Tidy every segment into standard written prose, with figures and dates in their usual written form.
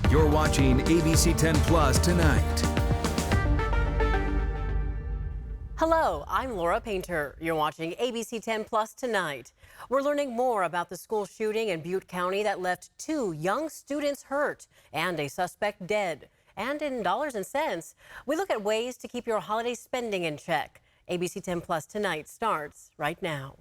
You're watching ABC10 Plus Tonight. Hello, I'm Laura Painter. You're watching ABC10 Plus Tonight. We're learning more about the school shooting in Butte County that left 2 young students hurt and a suspect dead. And in dollars and cents, we look at ways to keep your holiday spending in check. ABC10 Plus Tonight starts right now.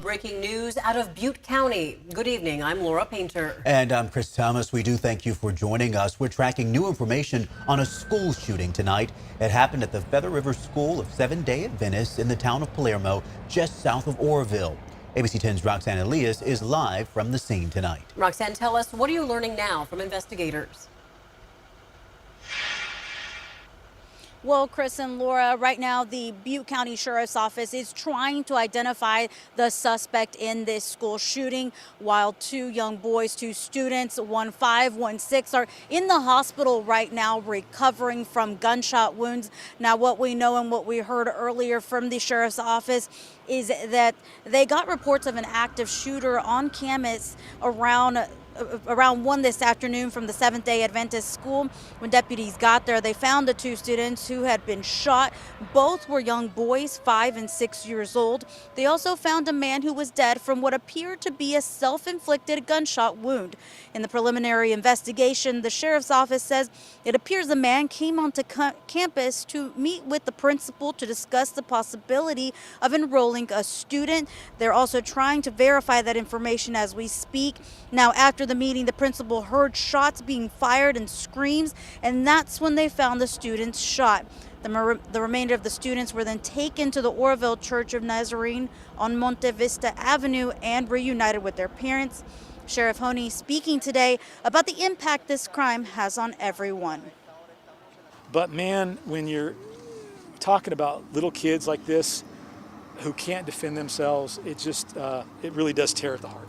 Breaking news out of Butte County. Good evening, I'm Laura Painter. And I'm Chris Thomas. We do thank you for joining us. We're tracking new information on a school shooting tonight. It happened at the Feather River School of Seventh-day Adventists in the town of Palermo, just south of Oroville. ABC 10's Roxanne Elias is live from the scene tonight. Roxanne, tell us, what are you learning now from investigators? Well, Chris and Laura, right now the Butte County Sheriff's Office is trying to identify the suspect in this school shooting, while 2 young boys, 2 students, one 5, one 6, are in the hospital right now recovering from gunshot wounds. Now, what we know and what we heard earlier from the Sheriff's Office is that they got reports of an active shooter on campus around 1 this afternoon from the Seventh-day Adventist school. When deputies got there, they found the 2 students who had been shot. Both were young boys, 5 and 6 years old. They also found a man who was dead from what appeared to be a self-inflicted gunshot wound. In the preliminary investigation, the sheriff's office says it appears the man came onto campus to meet with the principal to discuss the possibility of enrolling a student. They're also trying to verify that information as we speak. Now, after the meeting, the principal heard shots being fired and screams, and that's when they found the students shot. The remainder of the students were then taken to the Oroville Church of Nazarene on Monte Vista Avenue and reunited with their parents. Sheriff Honey speaking today about the impact this crime has on everyone. But man, when you're talking about little kids like this who can't defend themselves, it just, it really does tear at the heart.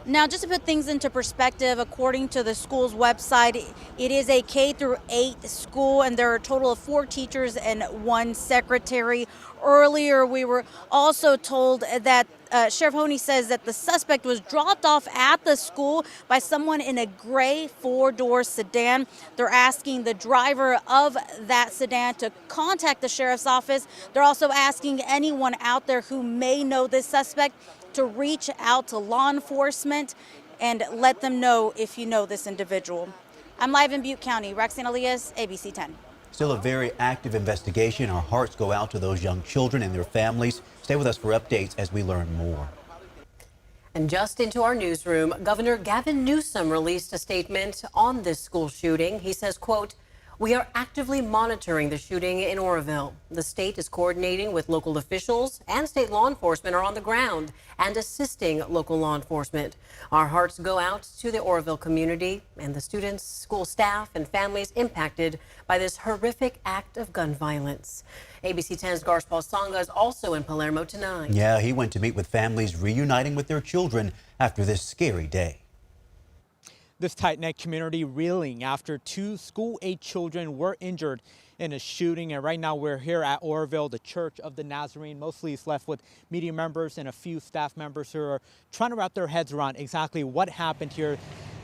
Now, just to put things into perspective, according to the school's website, it is a K-8 school, and there are a total of 4 teachers and 1 secretary. Earlier, we were also told that Sheriff Honey says that the suspect was dropped off at the school by someone in a gray 4-door sedan. They're asking the driver of that sedan to contact the sheriff's office. They're also asking anyone out there who may know this suspect to reach out to law enforcement and let them know if you know this individual. I'm live in Butte County. Roxanne Elias, ABC 10. Still a very active investigation. Our hearts go out to those young children and their families. Stay with us for updates as we learn more. And just into our newsroom, Governor Gavin Newsom released a statement on this school shooting. He says, quote, "We are actively monitoring the shooting in Oroville. The state is coordinating with local officials, and state law enforcement are on the ground and assisting local law enforcement. Our hearts go out to the Oroville community and the students, school staff, and families impacted by this horrific act of gun violence." ABC 10's Paul Songa is also in Palermo tonight. Yeah, he went to meet with families reuniting with their children after this scary day. This tight-knit community reeling after 2 school-age children were injured in a shooting. And right now we're here at Oroville, the Church of the Nazarene. Mostly it's left with media members and a few staff members who are trying to wrap their heads around exactly what happened here,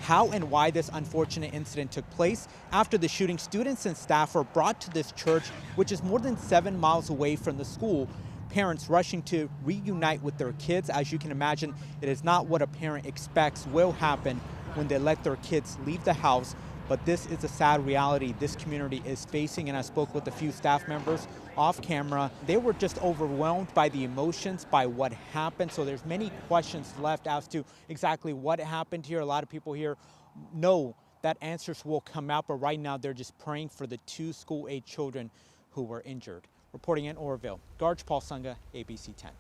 how and why this unfortunate incident took place. After the shooting, students and staff were brought to this church, which is more than 7 miles away from the school. Parents rushing to reunite with their kids. As you can imagine, it is not what a parent expects will happen when they let their kids leave the house. But this is a sad reality this community is facing, and I spoke with a few staff members off camera. They were just overwhelmed by the emotions, by what happened. So there's many questions left as to exactly what happened here. A lot of people here know that answers will come out, but right now they're just praying for the 2 school-age children who were injured. Reporting in Oroville, Paul Songa, ABC 10.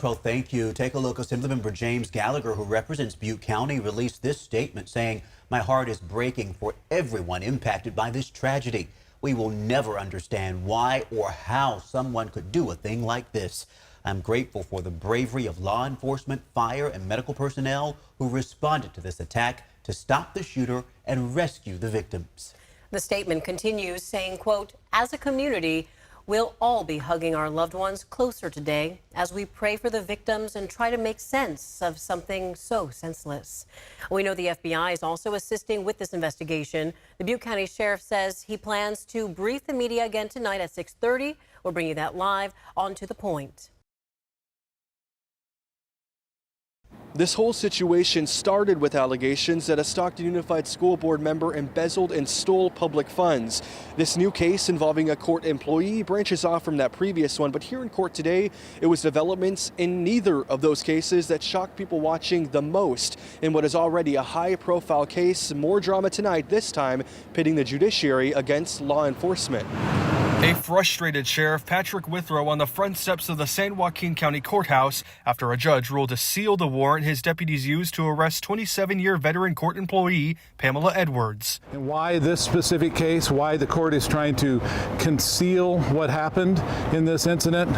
Well, thank you. Take a look. Assemblymember James Gallagher, who represents Butte County, released this statement saying, "My heart is breaking for everyone impacted by this tragedy. We will never understand why or how someone could do a thing like this. I'm grateful for the bravery of law enforcement, fire, and medical personnel who responded to this attack to stop the shooter and rescue the victims." The statement continues saying, quote, "As a community, We'll all be hugging our loved ones closer today as we pray for the victims and try to make sense of something so senseless. We know the FBI is also assisting with this investigation. The Butte County Sheriff says he plans to brief the media again tonight at 6:30. We'll bring you that live on To the Point. This whole situation started with allegations that a Stockton Unified School Board member embezzled and stole public funds. This new case involving a court employee branches off from that previous one, but here in court today, it was developments in neither of those cases that shocked people watching the most in what is already a high-profile case. More drama tonight, this time pitting the judiciary against law enforcement. A frustrated Sheriff Patrick Withrow on the front steps of the San Joaquin County Courthouse after a judge ruled to seal the warrant his deputies used to arrest 27-year veteran court employee Pamela Edwards. And why this specific case, why the court is trying to conceal what happened in this incident,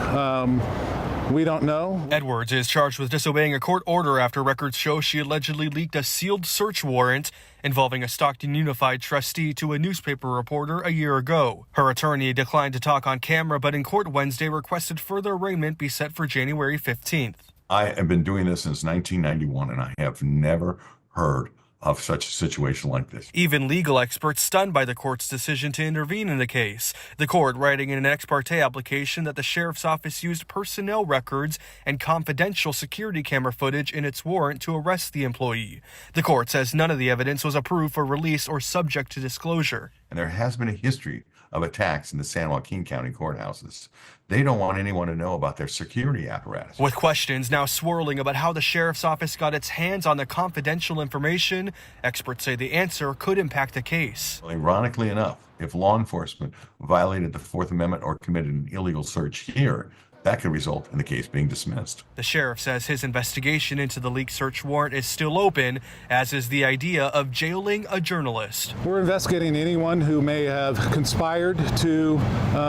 we don't know. Edwards is charged with disobeying a court order after records show she allegedly leaked a sealed search warrant involving a Stockton Unified trustee to a newspaper reporter a year ago. Her attorney declined to talk on camera, but in court Wednesday requested further arraignment be set for January 15th. I have been doing this since 1991, and I have never heard of such a situation like this. Even legal experts stunned by the court's decision to intervene in the case. The court writing in an ex parte application that the sheriff's office used personnel records and confidential security camera footage in its warrant to arrest the employee. The court says none of the evidence was approved for release or subject to disclosure. And there has been a history of attacks in the San Joaquin County courthouses. They don't want anyone to know about their security apparatus. With questions now swirling about how the sheriff's office got its hands on the confidential information, experts say the answer could impact the case. Well, ironically enough, if law enforcement violated the Fourth Amendment or committed an illegal search here, that could result in the case being dismissed. The sheriff says his investigation into the leaked search warrant is still open, as is the idea of jailing a journalist. We're investigating anyone who may have conspired to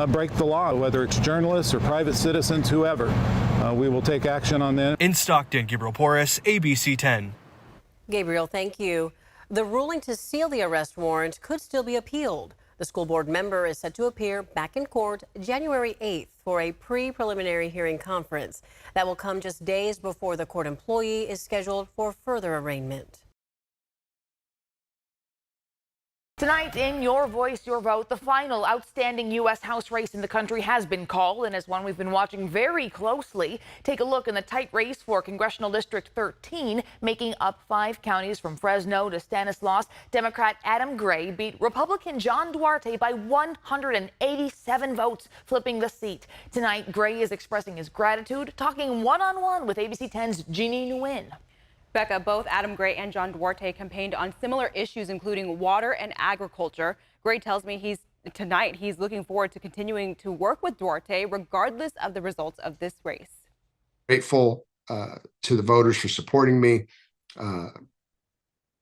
break the law, whether it's journalists or private citizens, whoever. We will take action on them. In Stockton, Gabriel Porras, ABC 10. Gabriel, thank you. The ruling to seal the arrest warrant could still be appealed. The school board member is set to appear back in court January 8th for a pre-preliminary hearing conference. That will come just days before the court employee is scheduled for further arraignment. Tonight, in Your Voice, Your Vote, the final outstanding U.S. House race in the country has been called and is one we've been watching very closely. Take a look in the tight race for Congressional District 13, making up 5 counties from Fresno to Stanislaus. Democrat Adam Gray beat Republican John Duarte by 187 votes, flipping the seat. Tonight, Gray is expressing his gratitude, talking one-on-one with ABC 10's Jeannie Nguyen. Becca, both Adam Gray and John Duarte campaigned on similar issues, including water and agriculture. Gray tells me tonight he's looking forward to continuing to work with Duarte regardless of the results of this race. Grateful to the voters for supporting me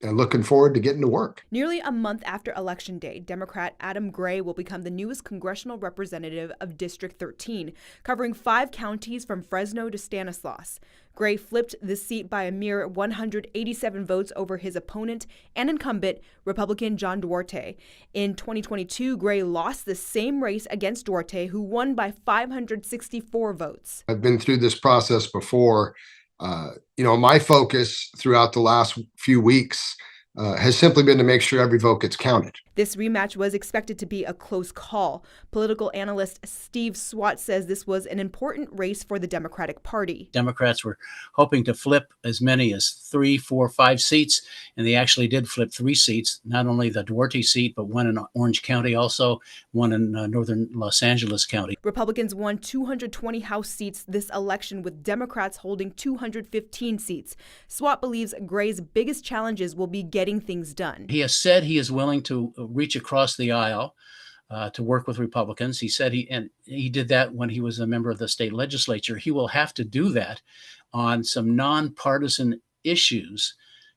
and looking forward to getting to work. Nearly a month after Election Day, Democrat Adam Gray will become the newest congressional representative of District 13, covering 5 counties from Fresno to Stanislaus. Gray flipped the seat by a mere 187 votes over his opponent and incumbent, Republican John Duarte. In 2022, Gray lost the same race against Duarte, who won by 564 votes. I've been through this process before. My focus throughout the last few weeks has simply been to make sure every vote gets counted. This rematch was expected to be a close call. Political analyst Steve Swat says this was an important race for the Democratic Party. Democrats were hoping to flip as many as 3, 4, 5 seats, and they actually did flip 3 seats, not only the Duarte seat, but one in Orange County, also one in northern Los Angeles County. Republicans won 220 House seats this election, with Democrats holding 215 seats. Swat believes Gray's biggest challenges will be getting things done. He has said he is willing to reach across the aisle to work with Republicans. He said he did that when he was a member of the state legislature. He will have to do that on some nonpartisan issues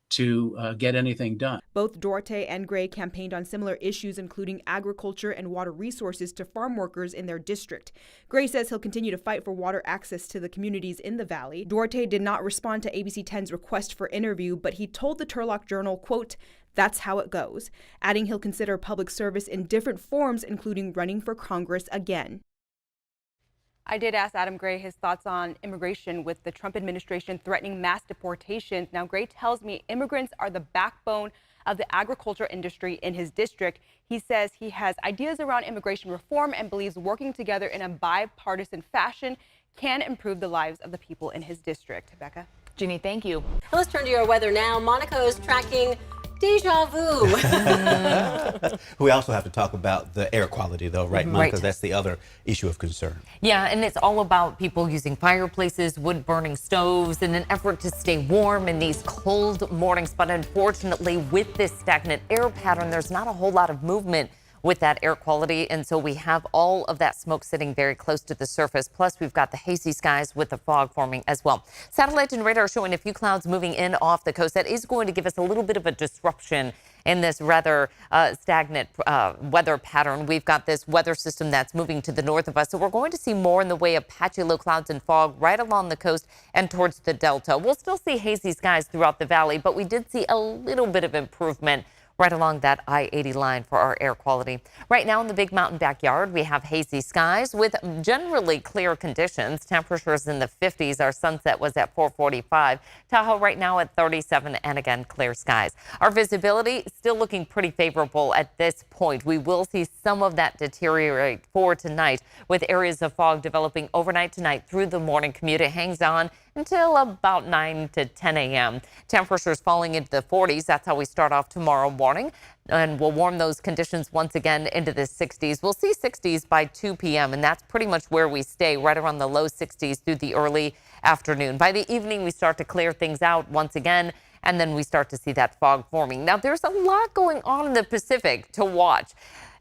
to get anything done. Both Duarte and Gray campaigned on similar issues, including agriculture and water resources to farm workers in their district. Gray says he'll continue to fight for water access to the communities in the valley. Duarte did not respond to ABC 10's request for interview, but he told the Turlock Journal, quote, "That's how it goes," adding he'll consider public service in different forms, including running for Congress again. I did ask Adam Gray his thoughts on immigration with the Trump administration threatening mass deportations. Now, Gray tells me immigrants are the backbone of the agriculture industry in his district. He says he has ideas around immigration reform and believes working together in a bipartisan fashion can improve the lives of the people in his district. Becca? Jeannie, thank you. Let's turn to your weather now. Monica is tracking deja vu. We also have to talk about the air quality, though, right, Monica? Because that's the other issue of concern. Yeah, and it's all about people using fireplaces, wood-burning stoves in an effort to stay warm in these cold mornings. But unfortunately, with this stagnant air pattern, there's not a whole lot of movement with that air quality. And so we have all of that smoke sitting very close to the surface. Plus, we've got the hazy skies with the fog forming as well. Satellite and radar showing a few clouds moving in off the coast. That is going to give us a little bit of a disruption in this rather stagnant weather pattern. We've got this weather system that's moving to the north of us. So we're going to see more in the way of patchy low clouds and fog right along the coast and towards the delta. We'll still see hazy skies throughout the valley, but we did see a little bit of improvement right along that I-80 line for our air quality. Right now in the Big Mountain backyard, we have hazy skies with generally clear conditions. Temperatures in the 50s. Our sunset was at 4:45. Tahoe right now at 37, and again, clear skies. Our visibility still looking pretty favorable at this point. We will see some of that deteriorate for tonight with areas of fog developing overnight tonight through the morning commute. It hangs on until about 9 to 10 a.m. Temperatures falling into the 40s. That's how we start off tomorrow morning. And we'll warm those conditions once again into the 60s. We'll see 60s by 2 p.m. and that's pretty much where we stay, right around the low 60s through the early afternoon. By the evening, we start to clear things out once again, and then we start to see that fog forming. Now, there's a lot going on in the Pacific to watch.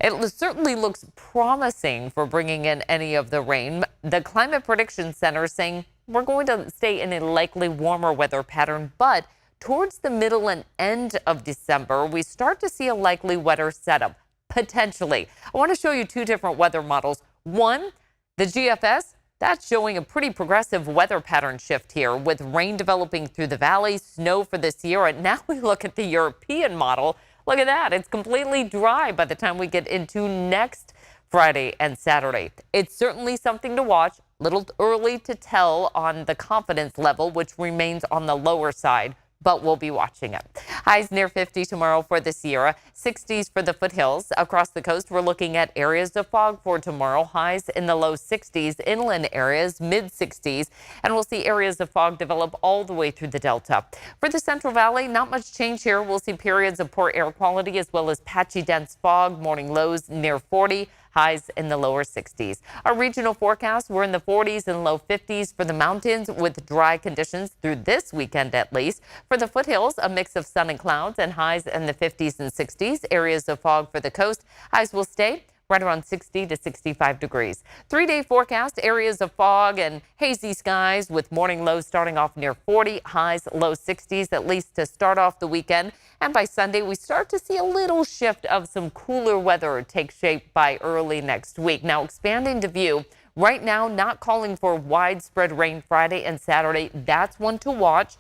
It certainly looks promising for bringing in any of the rain. The Climate Prediction Center is saying we're going to stay in a likely warmer weather pattern, but towards the middle and end of December, we start to see a likely wetter setup, potentially. I want to show you two different weather models. One, the GFS, that's showing a pretty progressive weather pattern shift here with rain developing through the valley, snow for this year. And now we look at the European model. Look at that. It's completely dry by the time we get into next Friday and Saturday. It's certainly something to watch. Little early to tell on the confidence level, which remains on the lower side, but we'll be watching it. Highs near 50 tomorrow for the Sierra, 60s for the foothills. Across the coast, we're looking at areas of fog for tomorrow. Highs in the low 60s, inland areas, mid 60s, and we'll see areas of fog develop all the way through the delta. For the Central Valley, not much change here. We'll see periods of poor air quality as well as patchy dense fog, morning lows near 40. Highs in the lower 60s. Our regional forecast, we're in the 40s and low 50s for the mountains with dry conditions through this weekend at least. For the foothills, a mix of sun and clouds and highs in the 50s and 60s. Areas of fog for the coast. Highs will stay right around 60 to 65 degrees. 3-day forecast, areas of fog and hazy skies with morning lows starting off near 40, highs low 60s, at least to start off the weekend. And by Sunday, we start to see a little shift of some cooler weather take shape by early next week. Now, expanding the view, right now, not calling for widespread rain Friday and Saturday. That's one to watch.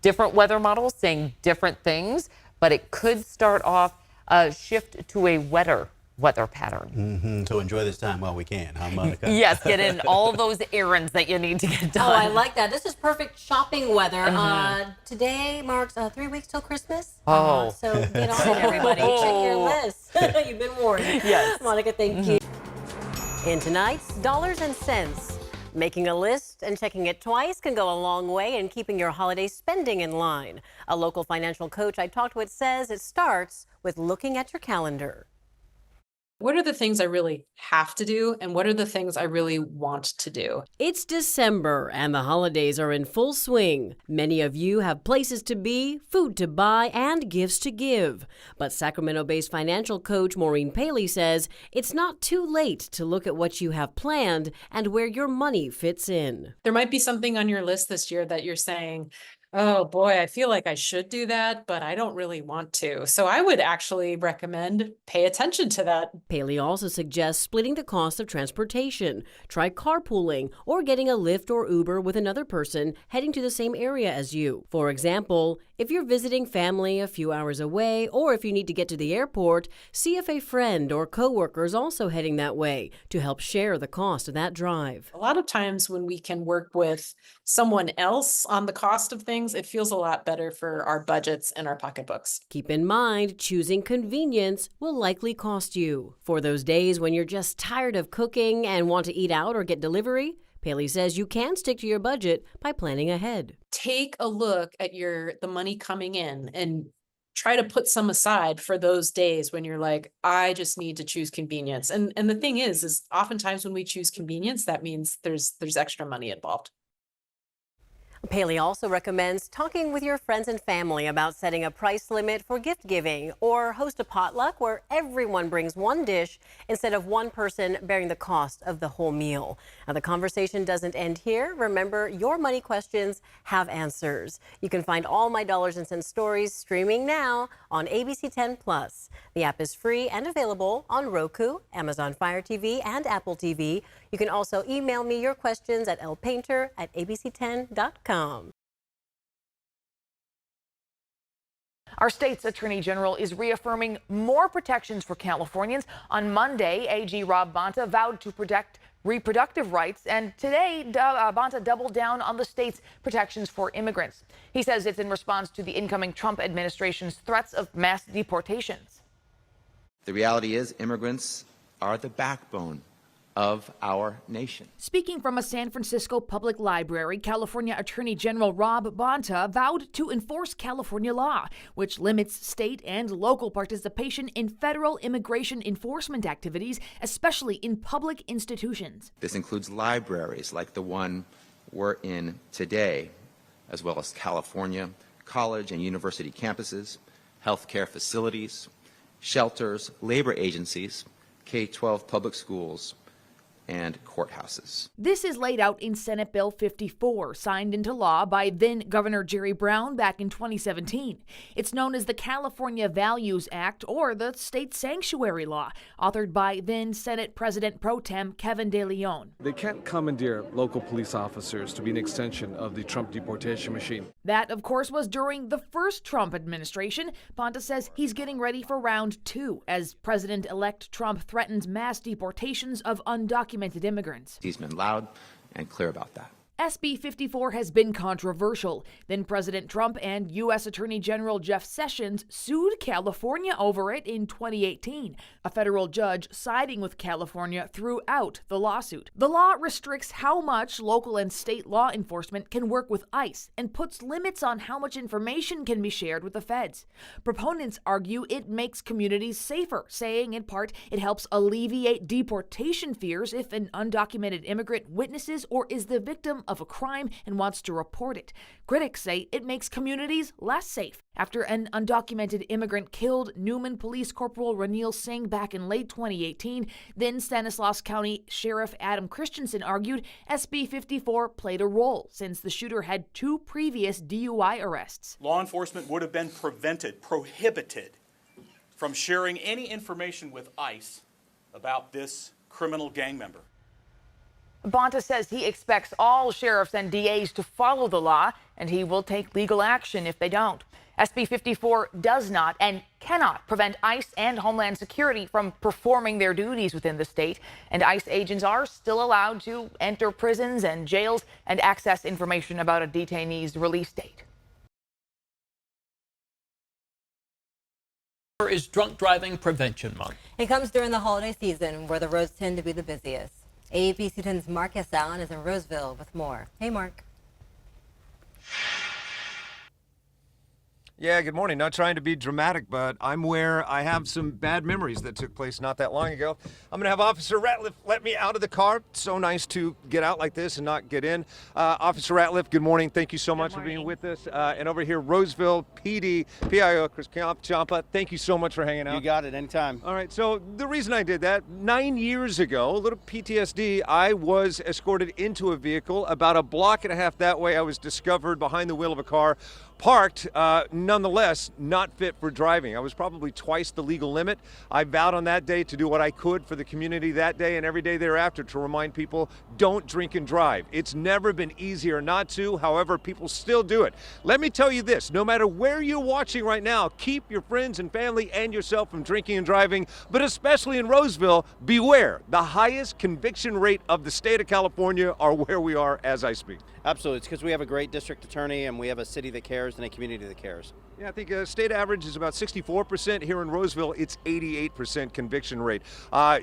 Different weather models saying different things, but it could start off a shift to a wetter weather pattern. So enjoy this time while we can, huh, Monica? Yes, get in all those errands that you need to get done. Oh, I like that. This is perfect shopping weather. Today marks 3 weeks till Christmas. So get on it, everybody. Check your list. You've been warned. Yes. Monica, thank you. In tonight's Dollars and Cents, making a list and checking it twice can go a long way in keeping your holiday spending in line. A local financial coach I talked with says it starts with looking at your calendar. What are the things I really have to do, and what are the things I really want to do? It's December, and the holidays are in full swing. Many of you have places to be, food to buy, and gifts to give. But Sacramento-based financial coach Maureen Paley says it's not too late to look at what you have planned and where your money fits in. There might be something on your list this year that you're saying, Oh boy, I feel like I should do that, but I don't really want to. So I would actually recommend pay attention to that. Paley also suggests splitting the cost of transportation. Try carpooling or getting a Lyft or Uber with another person heading to the same area as you. For example, if you're visiting family a few hours away, or if you need to get to the airport, see if a friend or coworker is also heading that way to help share the cost of that drive. A lot of times when we can work with someone else on the cost of things, it feels a lot better for our budgets and our pocketbooks. Keep in mind, choosing convenience will likely cost you. For those days when you're just tired of cooking and want to eat out or get delivery, Paley says you can stick to your budget by planning ahead. Take a look at the money coming in and try to put some aside for those days when you're like, I just need to choose convenience. And the thing is oftentimes when we choose convenience, that means there's extra money involved. Paley also recommends talking with your friends and family about setting a price limit for gift giving, or host a potluck where everyone brings one dish instead of one person bearing the cost of the whole meal. Now, the conversation doesn't end here. Remember, your money questions have answers. You can find all my Dollars and Cents stories streaming now on ABC10 Plus. The app is free and available on Roku, Amazon Fire TV, and Apple TV. You can also email me your questions at lpainter@abc10.com. Our state's attorney general is reaffirming more protections for Californians. On Monday, AG Rob Bonta vowed to protect reproductive rights, and today Bonta doubled down on the state's protections for immigrants. He says it's in response to the incoming Trump administration's threats of mass deportations. The reality is immigrants are the backbone of our nation. Speaking from a San Francisco public library, California Attorney General Rob Bonta vowed to enforce California law, which limits state and local participation in federal immigration enforcement activities, especially in public institutions. This includes libraries like the one we're in today, as well as California college and university campuses, healthcare facilities, shelters, labor agencies, K-12 public schools, and courthouses. This is laid out in Senate Bill 54, signed into law by then Governor Jerry Brown back in 2017. It's known as the California Values Act, or the State Sanctuary Law, authored by then Senate President Pro Tem Kevin De Leon. They can't commandeer local police officers to be an extension of the Trump deportation machine. That, of course, was during the first Trump administration. Bonta says he's getting ready for round two as President-elect Trump threatens mass deportations of undocumented immigrants. He's been loud and clear about that. SB 54 has been controversial. Then President Trump and U.S. Attorney General Jeff Sessions sued California over it in 2018. A federal judge siding with California threw out the lawsuit. The law restricts how much local and state law enforcement can work with ICE and puts limits on how much information can be shared with the feds. Proponents argue it makes communities safer, saying in part it helps alleviate deportation fears if an undocumented immigrant witnesses or is the victim of a crime and wants to report it. Critics say it makes communities less safe. After an undocumented immigrant killed Newman Police Corporal Ranil Singh back in late 2018, then Stanislaus County Sheriff Adam Christensen argued SB 54 played a role since the shooter had 2 previous DUI arrests. Law enforcement would have been prohibited from sharing any information with ICE about this criminal gang member. Bonta says he expects all sheriffs and DAs to follow the law, and he will take legal action if they don't. SB 54 does not and cannot prevent ICE and Homeland Security from performing their duties within the state, and ICE agents are still allowed to enter prisons and jails and access information about a detainee's release date. Is Drunk Driving Prevention Month. It comes during the holiday season where the roads tend to be the busiest. ABC10's Marcus Allen is in Roseville with more. Hey, Mark. Yeah, good morning. Not trying to be dramatic, but I'm where I have some bad memories that took place not that long ago. I'm going to have Officer Ratliff let me out of the car. So nice to get out like this and not get in. Officer Ratliff, good morning. Thank you so much for being with us. And over here, Roseville PD, PIO, Chris Champa, thank you so much for hanging out. You got it, anytime. All right, so the reason I did that, 9 years ago, a little PTSD, I was escorted into a vehicle. About a block and a half that way, I was discovered behind the wheel of a car, parked, nonetheless, not fit for driving. I was probably twice the legal limit. I vowed on that day to do what I could for the community that day and every day thereafter to remind people, don't drink and drive. It's never been easier not to, however, people still do it. Let me tell you this, no matter where you're watching right now, keep your friends and family and yourself from drinking and driving, but especially in Roseville, beware. The highest conviction rate of the state of California are where we are as I speak. Absolutely. It's because we have a great district attorney and we have a city that cares and a community that cares. Yeah, I think state average is about 64%. Here in Roseville, it's 88% conviction rate.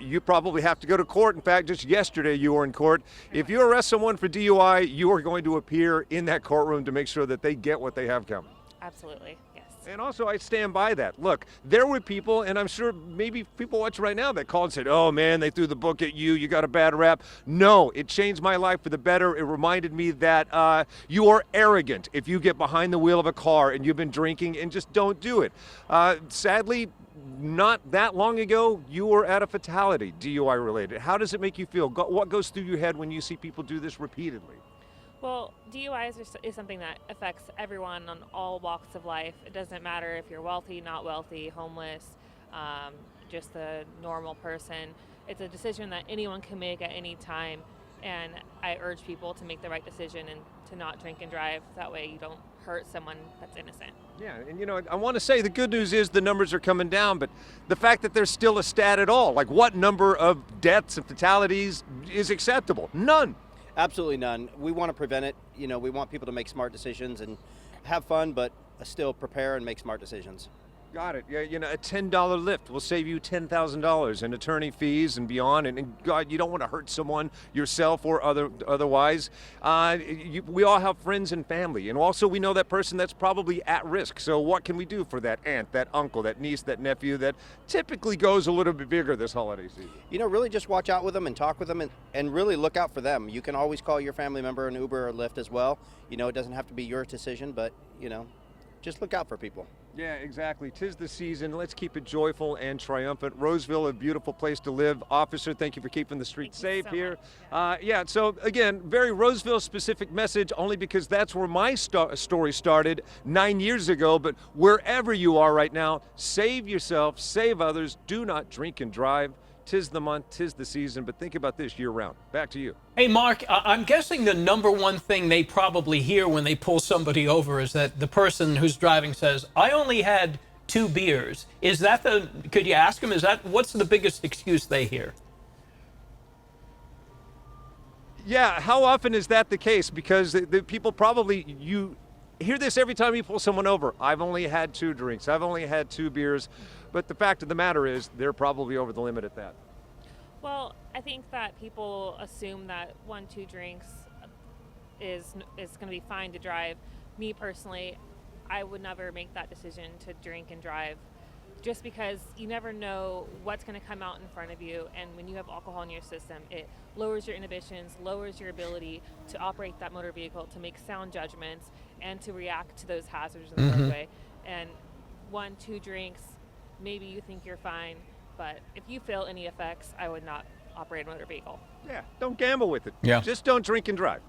You probably have to go to court. In fact, just yesterday you were in court. If you arrest someone for DUI, you are going to appear in that courtroom to make sure that they get what they have coming. Absolutely, yes. And also, I stand by that. Look, there were people, and I'm sure maybe people watching right now that called and said, oh man, they threw the book at you, you got a bad rap. No, it changed my life for the better. It reminded me that you are arrogant if you get behind the wheel of a car and you've been drinking, and just don't do it. Sadly, not that long ago, you were at a fatality, DUI related. How does it make you feel? What goes through your head when you see people do this repeatedly? Well, DUI is something that affects everyone on all walks of life. It doesn't matter if you're wealthy, not wealthy, homeless, just a normal person. It's a decision that anyone can make at any time, and I urge people to make the right decision and to not drink and drive. That way you don't hurt someone that's innocent. Yeah, and you know, I want to say the good news is the numbers are coming down, but the fact that there's still a stat at all, like what number of deaths and fatalities is acceptable? None. Absolutely none. We want to prevent it. You know, we want people to make smart decisions and have fun, but still prepare and make smart decisions. Got it. Yeah, you know, a $10 lift will save you $10,000 in attorney fees and beyond. And God, you don't want to hurt someone yourself or otherwise. We all have friends and family, and also we know that person that's probably at risk. So what can we do for that aunt, that uncle, that niece, that nephew that typically goes a little bit bigger this holiday season? You know, really just watch out with them and talk with them and really look out for them. You can always call your family member an Uber or Lyft as well. You know, it doesn't have to be your decision, but, you know, just look out for people. Yeah, exactly. 'Tis the season. Let's keep it joyful and triumphant. Roseville, a beautiful place to live. Officer, thank you for keeping the streets safe here. Yeah, so again, very Roseville-specific message, only because that's where my story started 9 years ago. But wherever you are right now, save yourself, save others. Do not drink and drive. 'Tis the month, 'tis the season, but think about this year-round. Back to you. Hey, Mark, I'm guessing the number one thing they probably hear when they pull somebody over is that the person who's driving says, I only had 2 beers. Is that could you ask them, what's the biggest excuse they hear? Yeah, how often is that the case? Because the people probably, you hear this every time you pull someone over. I've only had 2 drinks. I've only had 2 beers. But the fact of the matter is, they're probably over the limit at that. Well, I think that people assume that 1-2 drinks is going to be fine to drive. Me personally, I would never make that decision to drink and drive, just because you never know what's going to come out in front of you. And when you have alcohol in your system, it lowers your inhibitions, lowers your ability to operate that motor vehicle, to make sound judgments, and to react to those hazards in the roadway. And 1-2 drinks, maybe you think you're fine, but if you feel any effects, I would not operate a motor vehicle. Yeah, don't gamble with it. Yeah. Just don't drink and drive.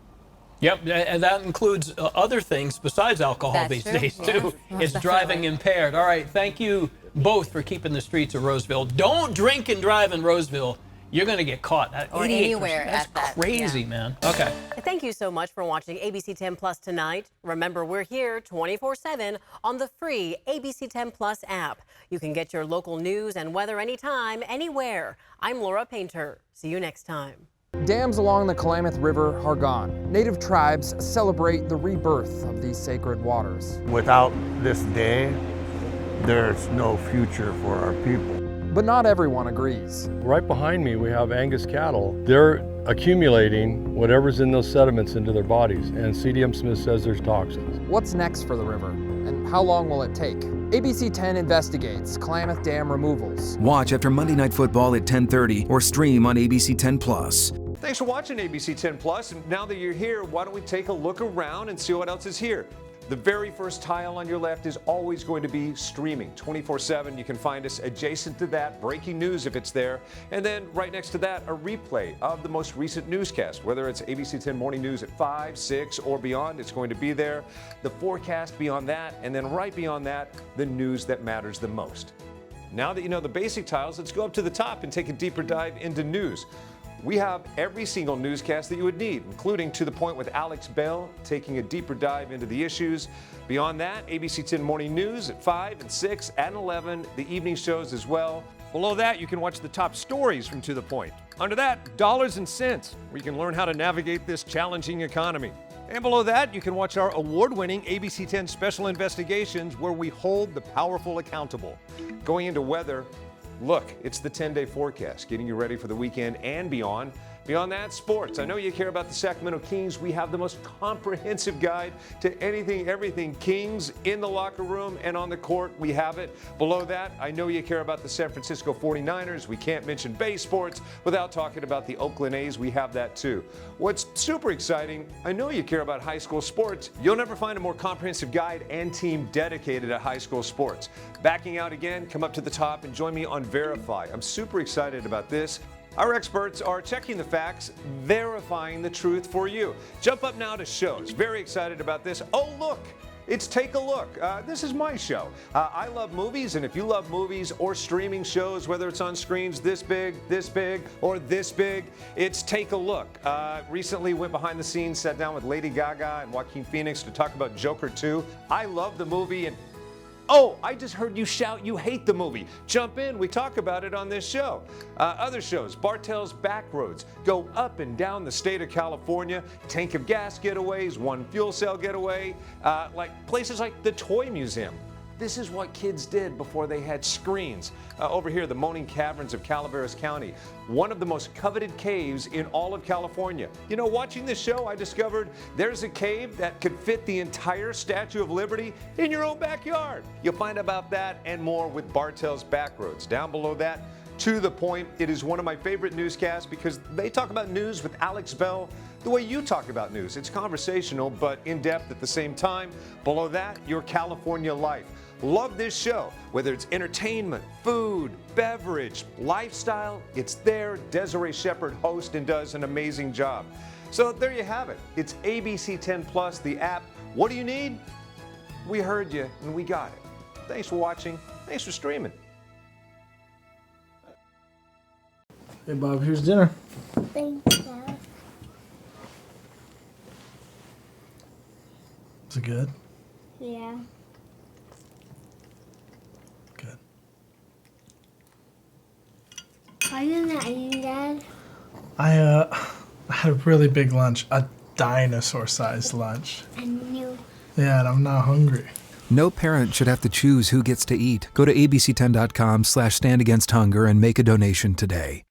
Yep, and that includes other things besides alcohol these days, too. It's driving impaired. All right, thank you both for keeping the streets of Roseville. Don't drink and drive in Roseville. You're going to get caught. Or anywhere That's at that. crazy, Yeah. man. Okay. Thank you so much for watching ABC 10 Plus tonight. Remember, we're here 24/7 on the free ABC 10 Plus app. You can get your local news and weather anytime, anywhere. I'm Laura Painter. See you next time. Dams along the Klamath River are gone. Native tribes celebrate the rebirth of these sacred waters. Without this day, there's no future for our people. But not everyone agrees. Right behind me, we have Angus cattle. They're accumulating whatever's in those sediments into their bodies, and CDM Smith says there's toxins. What's next for the river? And how long will it take? ABC10 investigates Klamath Dam removals. Watch after Monday Night Football at 10:30 or stream on ABC10 Plus. Thanks for watching ABC 10 Plus. And now that you're here, why don't we take a look around and see what else is here? The very first tile on your left is always going to be streaming 24/7. You can find us adjacent to that, breaking news if it's there. And then right next to that, a replay of the most recent newscast. Whether it's ABC 10 Morning News at 5, 6, or beyond, it's going to be there. The forecast beyond that, and then right beyond that, the news that matters the most. Now that you know the basic tiles, let's go up to the top and take a deeper dive into news. We have every single newscast that you would need, including To the Point with Alex Bell, taking a deeper dive into the issues. Beyond that, ABC 10 Morning News at 5 and 6 and 11, the evening shows as well. Below that, you can watch the top stories from To the Point. Under that, Dollars and Cents, where you can learn how to navigate this challenging economy. And below that, you can watch our award-winning ABC 10 Special Investigations, where we hold the powerful accountable. Going into weather, look, it's the 10-day forecast, getting you ready for the weekend and beyond. Beyond that, sports. I know you care about the Sacramento Kings. We have the most comprehensive guide to anything, everything Kings in the locker room and on the court. We have it. Below that, I know you care about the San Francisco 49ers. We can't mention Bay Sports without talking about the Oakland A's. We have that too. What's super exciting, I know you care about high school sports. You'll never find a more comprehensive guide and team dedicated to high school sports. Backing out again, come up to the top and join me on Verify. I'm super excited about this. Our experts are checking the facts, verifying the truth for you. Jump up now to shows. Very excited about this. Oh, look, it's Take a Look. This is my show. I love movies, and if you love movies or streaming shows, whether it's on screens this big, or this big, it's Take a Look. Recently went behind the scenes, sat down with Lady Gaga and Joaquin Phoenix to talk about Joker 2. I love the movie, and oh, I just heard you shout you hate the movie. Jump in, we talk about it on this show. Other shows, Bartell's Backroads, go up and down the state of California, tank of gas getaways, one fuel cell getaway, like places like the Toy Museum. This is what kids did before they had screens. Over here, the Moaning Caverns of Calaveras County, one of the most coveted caves in all of California. You know, watching this show, I discovered there's a cave that could fit the entire Statue of Liberty in your own backyard. You'll find about that and more with Bartell's Backroads. Down below that, To the Point. It is one of my favorite newscasts because they talk about news with Alex Bell the way you talk about news. It's conversational, but in-depth at the same time. Below that, Your California Life. Love this show. Whether it's entertainment, food, beverage, lifestyle, it's there. Desiree Shepherd hosts and does an amazing job. So there you have it. It's ABC 10 Plus, the app. What do you need? We heard you and we got it. Thanks for watching. Thanks for streaming. Hey, Bob, here's dinner. Thank you. Is it good? Yeah. Good. Why are you not eating, Dad? I had a really big lunch, a dinosaur-sized lunch. I knew. Yeah, and I'm not hungry. No parent should have to choose who gets to eat. Go to abc10.com/standagainsthunger and make a donation today.